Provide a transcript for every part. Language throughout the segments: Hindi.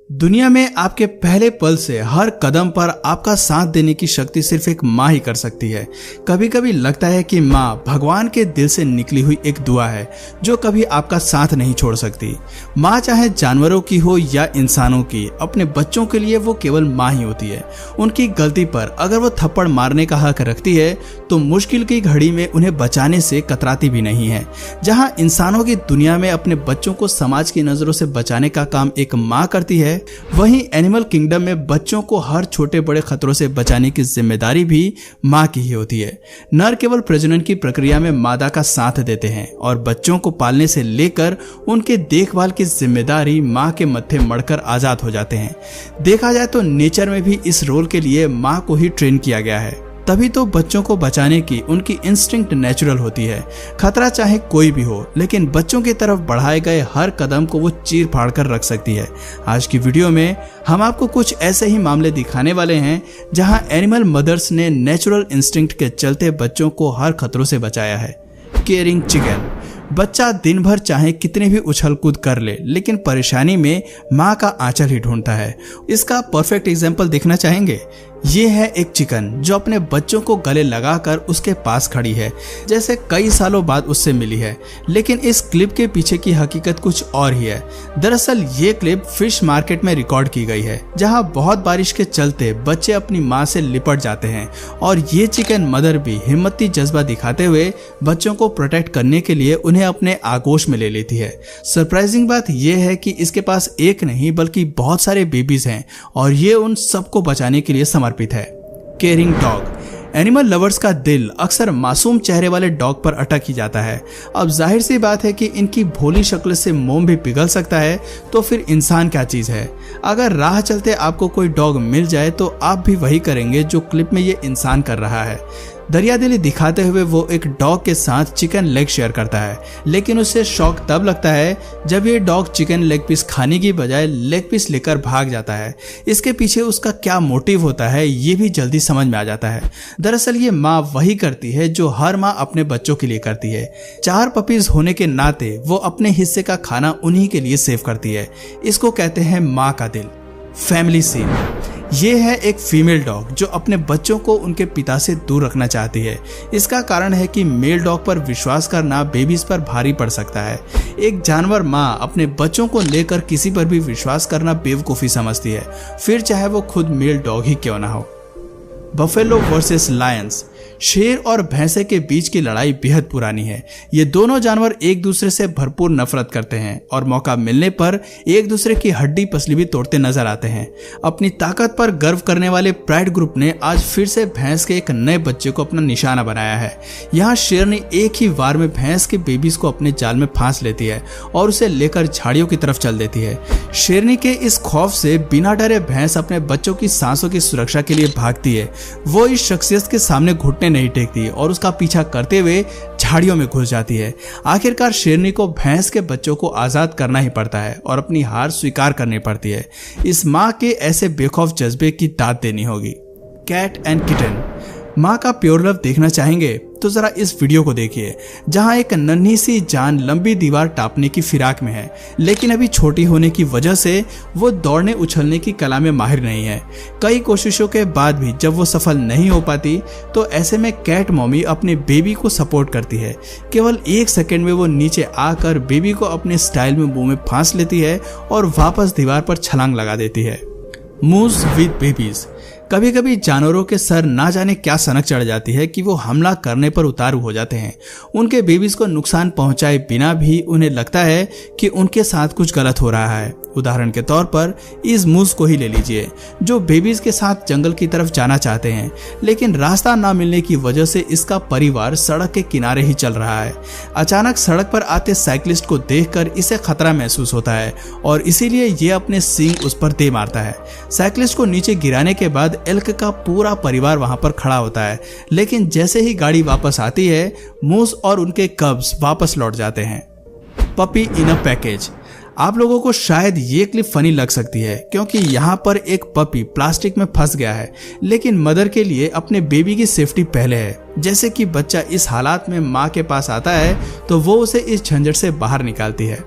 दुनिया में आपके पहले पल से हर कदम पर आपका साथ देने की शक्ति सिर्फ एक माँ ही कर सकती है। कभी कभी लगता है कि माँ भगवान के दिल से निकली हुई एक दुआ है जो कभी आपका साथ नहीं छोड़ सकती। माँ चाहे जानवरों की हो या इंसानों की, अपने बच्चों के लिए वो केवल माँ ही होती है। उनकी गलती पर अगर वो थप्पड़ मारने का हक रखती है तो मुश्किल की घड़ी में उन्हें बचाने से कतराती भी नहीं है। जहाँ इंसानों की दुनिया में अपने बच्चों को समाज की नजरों से बचाने का काम एक माँ करती है, वहीं एनिमल किंगडम में बच्चों को हर छोटे बड़े खतरों से बचाने की जिम्मेदारी भी माँ की ही होती है। नर केवल प्रजनन की प्रक्रिया में मादा का साथ देते हैं और बच्चों को पालने से लेकर उनके देखभाल की जिम्मेदारी माँ के मत्थे मढ़कर आजाद हो जाते हैं। देखा जाए तो नेचर में भी इस रोल के लिए माँ को ही ट्रेन किया गया है, तभी तो बच्चों को बचाने की उनकी इंस्टिंक्ट नेचुरल होती है। खतरा चाहे कोई भी हो, लेकिन बच्चों की तरफ बढ़ाए गए हर कदम को वो चीर फाड़ कर रख सकती है। आज की वीडियो में हम आपको कुछ ऐसे ही मामले दिखाने वाले हैं जहां एनिमल मदर्स ने नेचुरल इंस्टिंक्ट के चलते बच्चों को हर खतरों से बचाया है। Caring chicken. बच्चा दिन भर चाहे कितने भी उछल कूद कर ले, लेकिन परेशानी में माँ का आंचल ही ढूंढता है। इसका परफेक्ट एग्जाम्पल देखना चाहेंगे? ये है एक चिकन जो अपने बच्चों को गले लगाकर उसके पास खड़ी है, जैसे कई सालों बाद उससे मिली है। लेकिन इस क्लिप के पीछे की हकीकत कुछ और ही है। दरअसल ये क्लिप फिश मार्केट में रिकॉर्ड की गई है, जहां बहुत बारिश के चलते बच्चे अपनी माँ से लिपट जाते हैं और ये चिकन मदर भी हिम्मती जज्बा दिखाते हुए बच्चों को प्रोटेक्ट करने के लिए उन्हें अपने आगोश में ले लेती है। सरप्राइजिंग बात यह है कि इसके पास एक नहीं बल्कि बहुत सारे बेबीज हैं और ये उन सबको बचाने के लिए समर्पित है। Caring dog. एनिमल लवर्स का दिल अक्सर मासूम चेहरे वाले डॉग पर अटक ही जाता है। अब जाहिर सी बात है कि इनकी भोली शक्ल से मोम भी पिघल सकता है, तो फिर इंसान क्या चीज है। अगर राह चलते आपको कोई डॉग मिल जाए तो आप भी वही करेंगे जो क्लिप में ये इंसान कर रहा है। दरियादिली दिखाते हुए वो एक डॉग के साथ चिकन लेग शेयर करता है, लेकिन उसे शौक तब लगता है जब ये डॉग चिकन लेग पीस खाने की बजाय लेग पीस लेकर भाग जाता है। इसके पीछे उसका क्या मोटिव होता है ये भी जल्दी समझ में आ जाता है। दरअसल ये माँ वही करती है जो हर माँ अपने बच्चों के लिए करती है। 4 पपीज होने के नाते वो अपने हिस्से का खाना उन्हीं के लिए सेव करती है। इसको कहते हैं माँ का दिल। Family scene. ये है एक फीमेल डॉग जो अपने बच्चों को उनके पिता से दूर रखना चाहती है। इसका कारण है कि मेल डॉग पर विश्वास करना बेबीज पर भारी पड़ सकता है। एक जानवर माँ अपने बच्चों को लेकर किसी पर भी विश्वास करना बेवकूफ़ी समझती है, फिर चाहे वो खुद मेल डॉग ही क्यों ना हो। Buffalo versus Lions. शेर और भैंसे के बीच की लड़ाई बेहद पुरानी है। ये दोनों जानवर एक दूसरे से भरपूर नफरत करते हैं और मौका मिलने पर एक दूसरे की हड्डी पसली भी तोड़ते नजर आते हैं। अपनी ताकत पर गर्व करने वाले प्राइड ग्रुप ने आज फिर से भैंस के एक नए बच्चे को अपना निशाना बनाया है। यहाँ शेर ने एक ही वार में भैंस के बेबीज को अपने जाल में फांस लेती है और उसे लेकर झाड़ियों की तरफ चल देती है। शेरनी के इस खौफ से बिना डरे भैंस अपने बच्चों की सांसों की सुरक्षा के लिए भागती है। वो इस शख्सियत के सामने घुटने नहीं टेकती और उसका पीछा करते हुए झाड़ियों में घुस जाती है। आखिरकार शेरनी को भैंस के बच्चों को आजाद करना ही पड़ता है और अपनी हार स्वीकार करनी पड़ती है। इस माँ के ऐसे बेखौफ जज्बे की दाद देनी होगी। Cat and kitten. माँ का प्योर लव देखना चाहेंगे तो जरा इस वीडियो को देखिए, जहाँ एक नन्ही सी जान लंबी दीवार टापने की फिराक में है, लेकिन अभी छोटी होने की वजह से वो दौड़ने उछलने की कला में माहिर नहीं है। कई कोशिशों के बाद भी जब वो सफल नहीं हो पाती तो ऐसे में कैट मॉमी अपने बेबी को सपोर्ट करती है। केवल 1 सेकंड में वो नीचे आकर बेबी को अपने स्टाइल में मुंह में फांस लेती है और वापस दीवार पर छलांग लगा देती है। Moves with babies. कभी कभी जानवरों के सर ना जाने क्या सनक चढ़ जाती है कि वो हमला करने पर उतारू हो जाते हैं। उनके बेबीज को नुकसान पहुंचाए बिना भी उन्हें लगता है कि उनके साथ कुछ गलत हो रहा है। उदाहरण के तौर पर इस मूस को ही ले लीजिए, जो बेबीज के साथ जंगल की तरफ जाना चाहते हैं, लेकिन रास्ता ना मिलने की वजह से इसका परिवार सड़क के किनारे ही चल रहा है। अचानक सड़क पर आते साइकिलिस्ट को देखकर इसे खतरा महसूस होता है और इसीलिए ये अपने सींग उस पर दे मारता है। साइकिलिस्ट को नीचे गिराने के बाद एल्क का पूरा परिवार वहां पर खड़ा होता है, लेकिन जैसे ही गाड़ी वापस आती है मूस और उनके कब्स वापस लौट जाते हैं। Puppy in a package. आप लोगों को शायद ये क्लिप फनी लग सकती है क्योंकि यहाँ पर एक पपी प्लास्टिक में फंस गया है, लेकिन मदर के लिए अपने बेबी की सेफ्टी पहले है। जैसे कि बच्चा इस हालात में माँ के पास आता है तो वो उसे इस झंझट से बाहर निकालती है।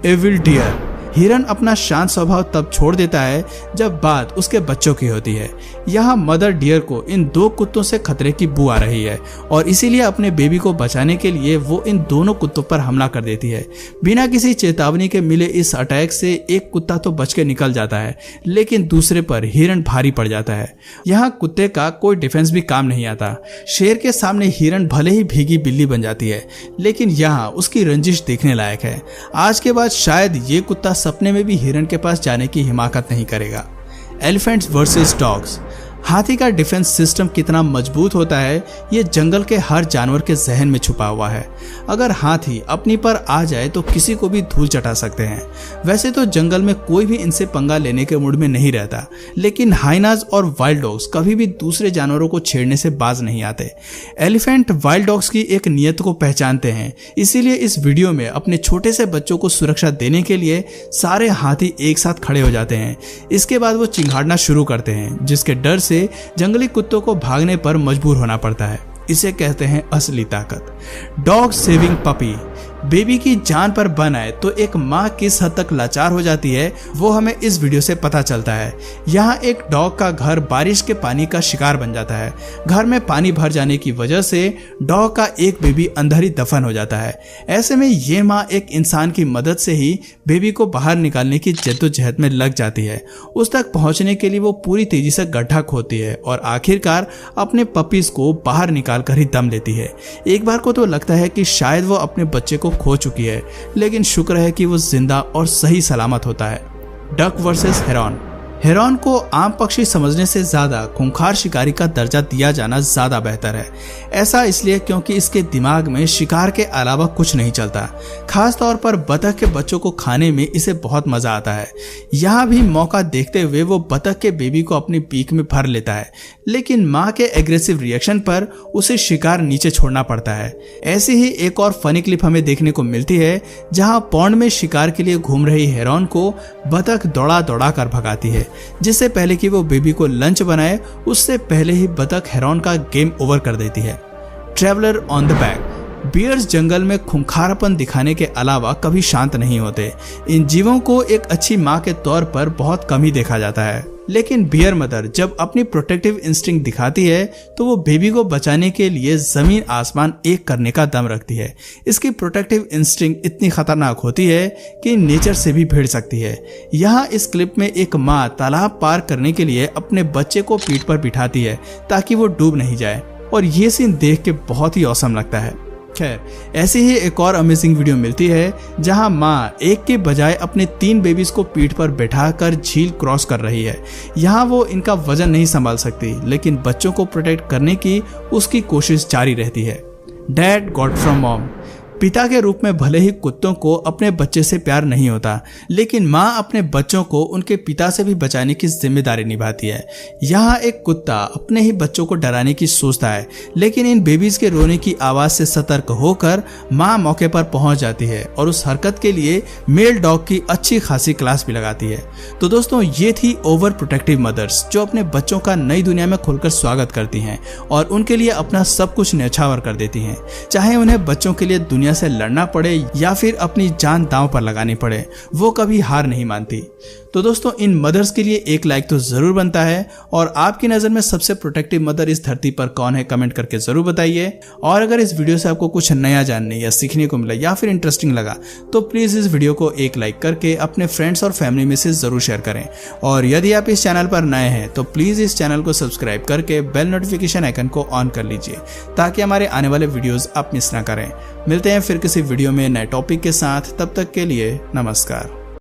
Evil deer. हिरन अपना शांत स्वभाव तब छोड़ देता है जब बात उसके बच्चों की होती है। यहाँ मदर डियर को इन दो कुत्तों से खतरे की बू आ रही है और इसीलिए अपने बेबी को बचाने के लिए वो इन दोनों कुत्तों पर हमला कर देती है। बिना किसी चेतावनी के मिले इस अटैक से एक कुत्ता तो बच के निकल जाता है, लेकिन दूसरे पर हिरन भारी पड़ जाता है। यहाँ कुत्ते का कोई डिफेंस भी काम नहीं आता। शेर के सामने हिरन भले ही भीगी बिल्ली बन जाती है, लेकिन यहाँ उसकी रंजिश देखने लायक है। आज के बाद शायद ये कुत्ता सपने में भी हिरन के पास जाने की हिमाकत नहीं करेगा। Elephants versus dogs. हाथी का डिफेंस सिस्टम कितना मजबूत होता है ये जंगल के हर जानवर के जहन में छुपा हुआ है। अगर हाथी अपनी पर आ जाए तो किसी को भी धूल चटा सकते हैं। वैसे तो जंगल में कोई भी इनसे पंगा लेने के मूड में नहीं रहता, लेकिन हाइनाज और वाइल्ड डॉग्स कभी भी दूसरे जानवरों को छेड़ने से बाज नहीं आते। एलिफेंट वाइल्ड डॉग्स की एक नीयत को पहचानते हैं, इसीलिए इस वीडियो में अपने छोटे से बच्चों को सुरक्षा देने के लिए सारे हाथी एक साथ खड़े हो जाते हैं। इसके बाद वो चिंघाड़ना शुरू करते हैं, जिसके डर से जंगली कुत्तों को भागने पर मजबूर होना पड़ता है। इसे कहते हैं असली ताकत। Dog saving puppy. बेबी की जान पर बन आए तो एक माँ किस हद तक लाचार हो जाती है वो हमें इस वीडियो से पता चलता है। यहाँ एक डॉग का घर बारिश के पानी का शिकार बन जाता है। घर में पानी भर जाने की वजह से डॉग का एक बेबी अंदर ही दफन हो जाता है। ऐसे में ये माँ एक इंसान की मदद से ही बेबी को बाहर निकालने की जद्दोजहद में लग जाती है। उस तक पहुंचने के लिए वो पूरी तेजी से गड्ढा खोदती है और आखिरकार अपने पपीज को बाहर निकाल कर ही दम लेती है। एक बार को तो लगता है कि शायद वो अपने बच्चे को खो चुकी है, लेकिन शुक्र है कि वो जिंदा और सही सलामत होता है। Duck versus heron. हेरॉन को आम पक्षी समझने से ज्यादा खूंखार शिकारी का दर्जा दिया जाना ज्यादा बेहतर है। ऐसा इसलिए क्योंकि इसके दिमाग में शिकार के अलावा कुछ नहीं चलता। खास तौर पर बतख के बच्चों को खाने में इसे बहुत मजा आता है। यहाँ भी मौका देखते हुए वो बतख के बेबी को अपनी पीक में भर लेता है, लेकिन माँ के एग्रेसिव रिएक्शन पर उसे शिकार नीचे छोड़ना पड़ता है। ऐसी ही एक और फनी क्लिप हमें देखने को मिलती है, जहाँ पौंड में शिकार के लिए घूम रही हेरॉन को बतख दौड़ा दौड़ा कर भगाती है। जिससे पहले कि वो बेबी को लंच बनाए, उससे पहले ही बतख हेरॉन का गेम ओवर कर देती है। Traveller on the back. Bears जंगल में खूंखारपन दिखाने के अलावा कभी शांत नहीं होते। इन जीवों को एक अच्छी माँ के तौर पर बहुत कम ही देखा जाता है, लेकिन बियर मदर जब अपनी प्रोटेक्टिव इंस्टिंक्ट दिखाती है तो वो बेबी को बचाने के लिए जमीन आसमान एक करने का दम रखती है। इसकी प्रोटेक्टिव इंस्टिंक्ट इतनी खतरनाक होती है कि नेचर से भी भिड़ सकती है। यहाँ इस क्लिप में एक माँ तालाब पार करने के लिए अपने बच्चे को पीठ पर बिठाती है ताकि वो डूब नहीं जाए, और ये सीन देख के बहुत ही औसम लगता है। खैर, ऐसी ही एक और अमेजिंग वीडियो मिलती है जहां माँ एक के बजाय अपने 3 बेबीज को पीठ पर बैठाकर झील क्रॉस कर रही है। यहाँ वो इनका वजन नहीं संभाल सकती, लेकिन बच्चों को प्रोटेक्ट करने की उसकी कोशिश जारी रहती है। Dad got from mom. पिता के रूप में भले ही कुत्तों को अपने बच्चे से प्यार नहीं होता, लेकिन माँ अपने बच्चों को उनके पिता से भी बचाने की जिम्मेदारी निभाती है। यहाँ एक कुत्ता अपने ही बच्चों को डराने की सोचता है, लेकिन इन बेबीज के रोने की आवाज से सतर्क होकर माँ मौके पर पहुंच जाती है और उस हरकत के लिए मेल डॉग की अच्छी खासी क्लास भी लगाती है। तो दोस्तों, ये थी ओवर प्रोटेक्टिव मदर्स जो अपने बच्चों का नई दुनिया में खुलकर स्वागत करती हैं और उनके लिए अपना सब कुछ न्यौछावर कर देती हैं, चाहे उन्हें बच्चों के लिए दुनिया से लड़ना पड़े या फिर अपनी जान दांव पर लगानी पड़े, वो कभी हार नहीं मानती। तो दोस्तों, इन मदर्स के लिए एक लाइक तो जरूर बनता है, और आपकी नजर में सबसे प्रोटेक्टिव मदर इस धरती पर कौन है कमेंट करके जरूर बताइए। और अगर इस वीडियो से आपको कुछ नया जानने या सीखने को मिला या फिर इंटरेस्टिंग लगा तो प्लीज इस वीडियो को एक लाइक करके अपने फ्रेंड्स और फैमिली में से जरूर शेयर करें। और यदि आप इस चैनल पर नए हैं तो प्लीज इस चैनल को सब्सक्राइब करके बेल नोटिफिकेशन आइकन को ऑन कर लीजिए, ताकि हमारे आने वाले वीडियोस आप मिस ना करें। मिलते हैं फिर किसी वीडियो में नए टॉपिक के साथ, तब तक के लिए नमस्कार।